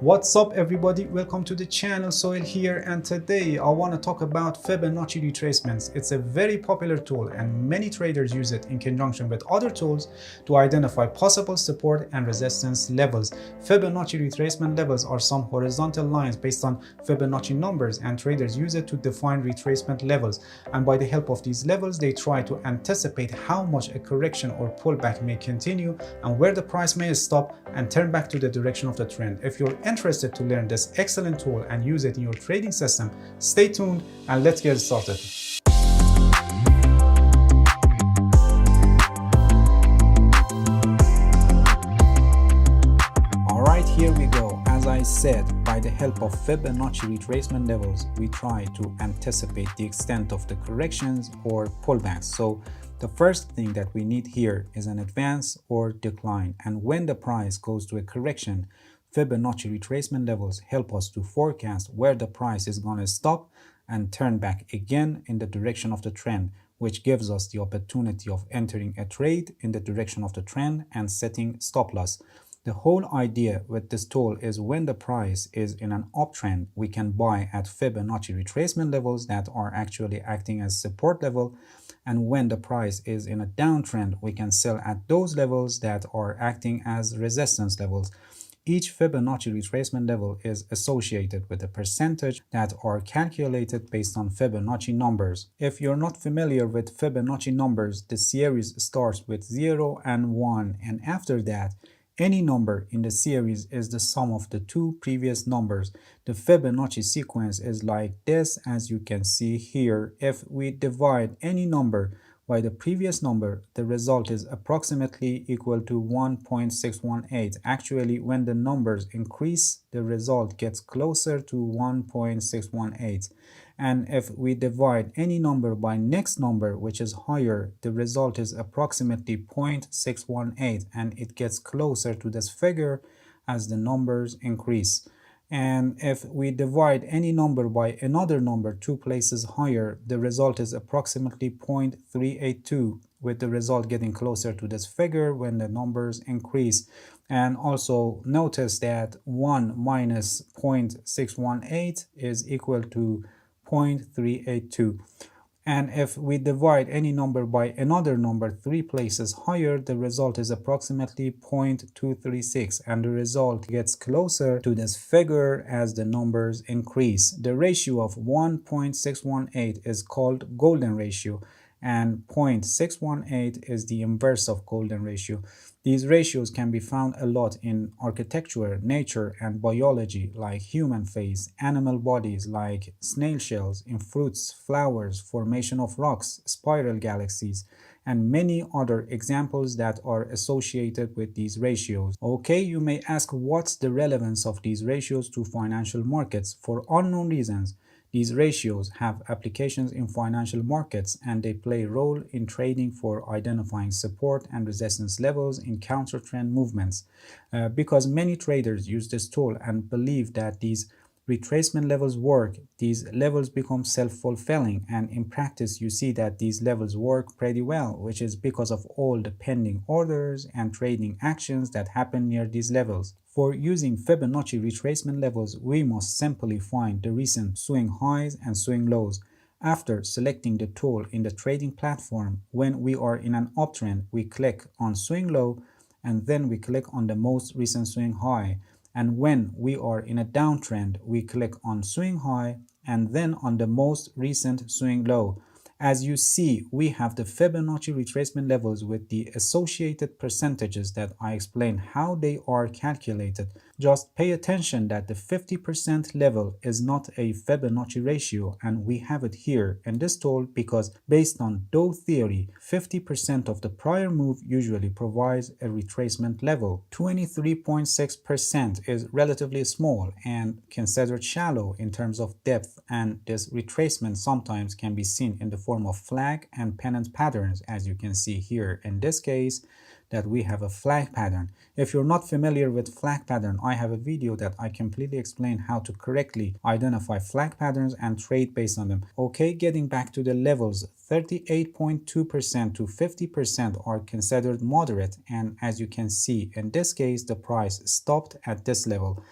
What's up everybody, welcome to the channel. Soil here, and today I want to talk about Fibonacci retracements. It's a very popular tool and many traders use it in conjunction with other tools to identify possible support and resistance levels. Fibonacci retracement levels are some horizontal lines based on Fibonacci numbers, and traders use it to define retracement levels, and by the help of these levels they try to anticipate how much a correction or pullback may continue and where the price may stop and turn back to the direction of the trend. If you're interested to learn this excellent tool and use it in your trading system, stay tuned and let's get started. Alright, here we go. As I said, by the help of Fibonacci retracement levels, we try to anticipate the extent of the corrections or pullbacks. So the first thing that we need here is an advance or decline, and when the price goes to a correction, Fibonacci retracement levels help us to forecast where the price is going to stop and turn back again in the direction of the trend, which gives us the opportunity of entering a trade in the direction of the trend and setting stop loss. The whole idea with this tool is when the price is in an uptrend, we can buy at Fibonacci retracement levels that are actually acting as support level, and when the price is in a downtrend, we can sell at those levels that are acting as resistance levels. Each Fibonacci retracement level is associated with a percentage that are calculated based on Fibonacci numbers. If you're not familiar with Fibonacci numbers, the series starts with 0 and 1, and after that, any number in the series is the sum of the two previous numbers. The Fibonacci sequence is like this, as you can see here. If we divide any number by the previous number, the result is approximately equal to 1.618. Actually, when the numbers increase, the result gets closer to 1.618. And if we divide any number by next number, which is higher, the result is approximately 0.618, and it gets closer to this figure as the numbers increase. And if we divide any number by another number 2 places higher, the result is approximately 0.382, with the result getting closer to this figure when the numbers increase. And also notice that 1 minus 0.618 is equal to 0.382. And if we divide any number by another number 3 places higher, the result is approximately 0.236, and the result gets closer to this figure as the numbers increase. The ratio of 1.618 is called golden ratio, and 0.618 is the inverse of golden ratio. These ratios can be found a lot in architecture, nature, and biology, like human face, animal bodies like snail shells, in fruits, flowers, formation of rocks, spiral galaxies, and many other examples that are associated with these ratios. Okay, you may ask, what's the relevance of these ratios to financial markets? For unknown reasons, these ratios have applications in financial markets, and they play a role in trading for identifying support and resistance levels in counter-trend movements. Because many traders use this tool and believe that these retracement levels work, these levels become self-fulfilling, and in practice you see that these levels work pretty well, which is because of all the pending orders and trading actions that happen near these levels. For using Fibonacci retracement levels, we must simply find the recent swing highs and swing lows. After selecting the tool in the trading platform, when we are in an uptrend, we click on swing low, and then we click on the most recent swing high. And when we are in a downtrend, we click on swing high and then on the most recent swing low. As you see, we have the Fibonacci retracement levels with the associated percentages that I explained how they are calculated. Just pay attention that the 50% level is not a Fibonacci ratio, and we have it here in this tool because based on Dow theory, 50% of the prior move usually provides a retracement level. 23.6% is relatively small and considered shallow in terms of depth, and this retracement sometimes can be seen in the form of flag and pennant patterns, as you can see here in this case that we have a flag pattern. If you're not familiar with flag pattern, I have a video that I completely explain how to correctly identify flag patterns and trade based on them. Okay, getting back to the levels, 38.2% to 50% are considered moderate, and as you can see in this case the price stopped at this level.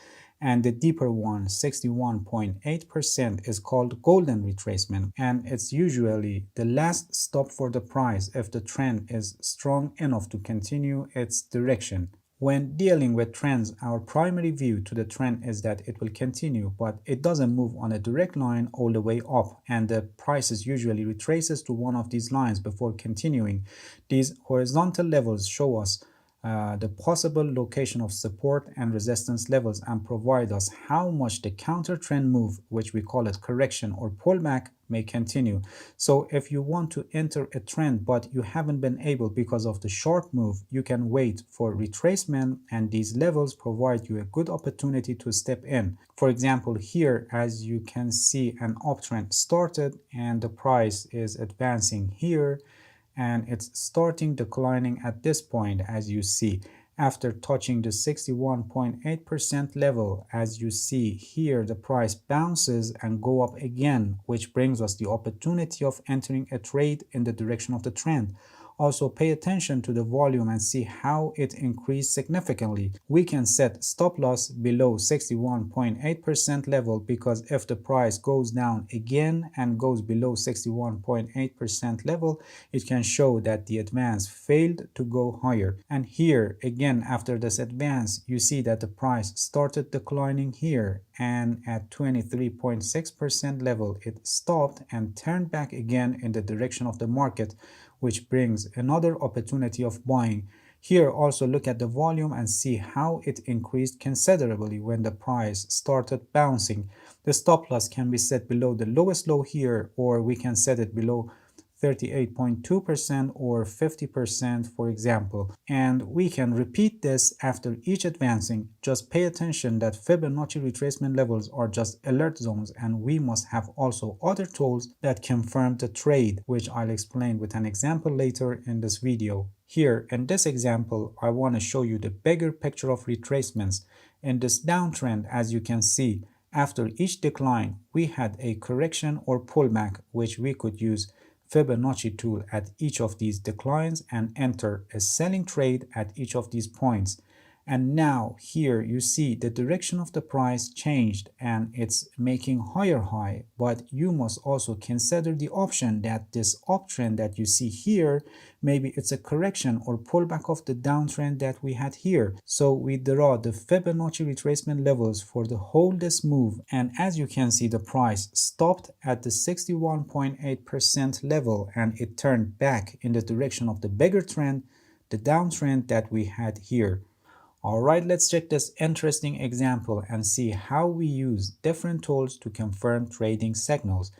and the deeper one, 61.8%, is called golden retracement, and it's usually the last stop for the price if the trend is strong enough to continue its direction. When dealing with trends, our primary view to the trend is that it will continue, but it doesn't move on a direct line all the way up, and the prices usually retraces to one of these lines before continuing. These horizontal levels show us the possible location of support and resistance levels and provide us how much the counter trend move, which we call it correction or pullback, may continue. So if you want to enter a trend but you haven't been able because of the sharp move, you can wait for retracement, and these levels provide you a good opportunity to step in. For example, here, as you can see, an uptrend started and the price is advancing here, and it's starting declining at this point, as you see, after touching the 61.8% level. As you see here, the price bounces and go up again, which brings us the opportunity of entering a trade in the direction of the trend. Also, pay attention to the volume and see how it increased significantly. We can set stop loss below 61.8% level, because if the price goes down again and goes below 61.8% level, it can show that the advance failed to go higher. And here again, after this advance, you see that the price started declining here, and at 23.6% level it stopped and turned back again in the direction of the market, which brings another opportunity of buying. Here also look at the volume and see how it increased considerably when the price started bouncing. The stop loss can be set below the lowest low here, or we can set it below 38.2% or 50%, for example. And we can repeat this after each advancing. Just pay attention that Fibonacci retracement levels are just alert zones, and we must have also other tools that confirm the trade, which I'll explain with an example later in this video. Here in this example, I want to show you the bigger picture of retracements. In this downtrend, as you can see, after each decline, we had a correction or pullback, which we could use Fibonacci tool at each of these declines and enter a selling trade at each of these points. And now here you see the direction of the price changed and it's making higher high, but you must also consider the option that this uptrend that you see here, maybe it's a correction or pullback of the downtrend that we had here. So we draw the Fibonacci retracement levels for the whole this move, and as you can see, the price stopped at the 61.8% level and it turned back in the direction of the bigger trend, the downtrend that we had here. Alright, let's check this interesting example and see how we use different tools to confirm trading signals.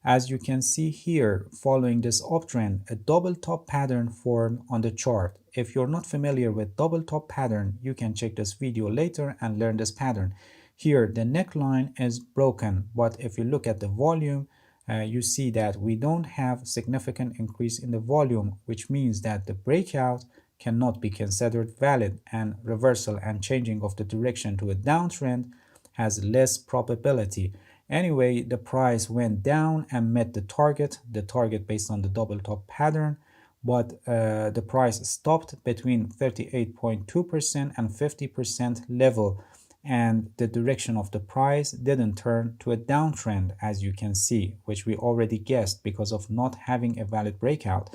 As you can see here, following this uptrend, a double top pattern formed on the chart. If you're not familiar with double top pattern, you can check this video later and learn this pattern. Here, the neckline is broken, but if you look at the volume, you see that we don't have significant increase in the volume, which means that the breakout cannot be considered valid, and reversal and changing of the direction to a downtrend has less probability. Anyway, the price went down and met the target based on the double top pattern, but the price stopped between 38.2% and 50% level, and the direction of the price didn't turn to a downtrend, as you can see, which we already guessed because of not having a valid breakout.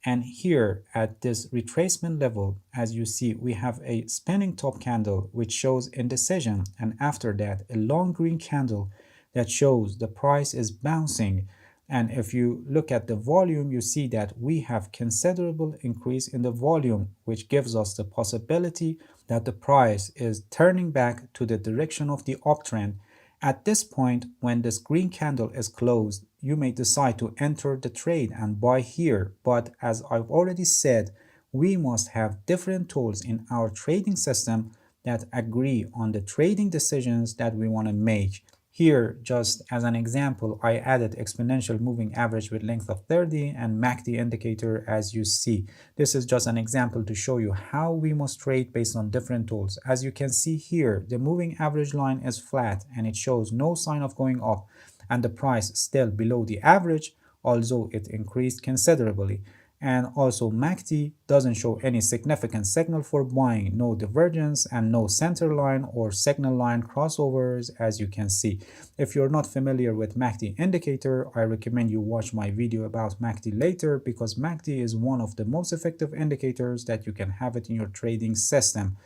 And here at this retracement level, as you see, we have a spinning top candle which shows indecision, and after that a long green candle that shows the price is bouncing. And if you look at the volume, you see that we have considerable increase in the volume, which gives us the possibility that the price is turning back to the direction of the uptrend. At this point, when this green candle is closed, you may decide to enter the trade and buy here. But as I've already said, we must have different tools in our trading system that agree on the trading decisions that we want to make. Here, just as an example, I added exponential moving average with length of 30 and MACD indicator, as you see. This is just an example to show you how we must trade based on different tools. As you can see here, the moving average line is flat and it shows no sign of going up, and the price still below the average, although it increased considerably. And also MACD doesn't show any significant signal for buying, no divergence and no center line or signal line crossovers, as you can see. If you're not familiar with MACD indicator, I recommend you watch my video about MACD later, because MACD is one of the most effective indicators that you can have it in your trading system.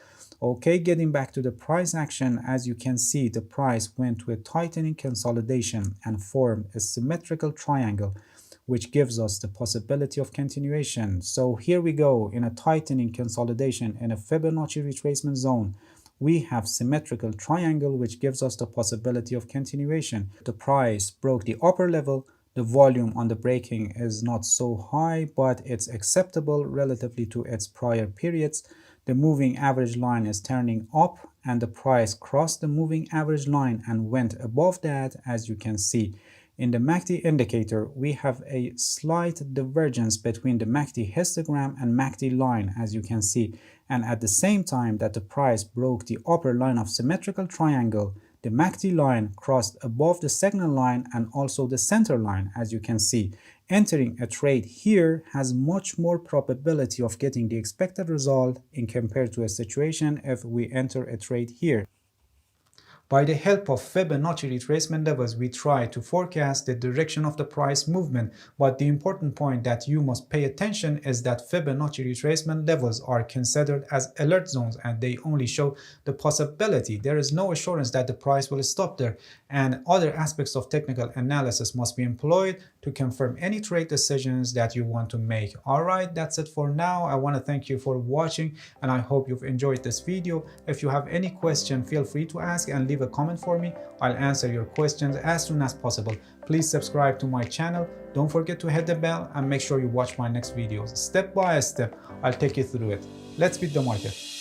Okay, getting back to the price action, as you can see, the price went to a tightening consolidation and formed a symmetrical triangle, which gives us the possibility of continuation. So here we go, in a tightening consolidation in a Fibonacci retracement zone. We have symmetrical triangle, which gives us the possibility of continuation. The price broke the upper level. The volume on the breaking is not so high, but it's acceptable relatively to its prior periods. The moving average line is turning up and the price crossed the moving average line and went above that, as you can see. In the MACD indicator, we have a slight divergence between the MACD histogram and MACD line, as you can see. And at the same time that the price broke the upper line of symmetrical triangle, the MACD line crossed above the signal line and also the center line, as you can see. Entering a trade here has much more probability of getting the expected result in compared to a situation if we enter a trade here. By the help of Fibonacci retracement levels, we try to forecast the direction of the price movement, but the important point that you must pay attention is that Fibonacci retracement levels are considered as alert zones and they only show the possibility. There is no assurance that the price will stop there, and other aspects of technical analysis must be employed to confirm any trade decisions that you want to make. Alright, that's it for now. I want to thank you for watching and I hope you've enjoyed this video. If you have any question, feel free to ask and leave a comment for me. I'll answer your questions as soon as possible. Please subscribe to my channel. Don't forget to hit the bell and make sure you watch my next videos. Step by step, I'll take you through it. Let's beat the market.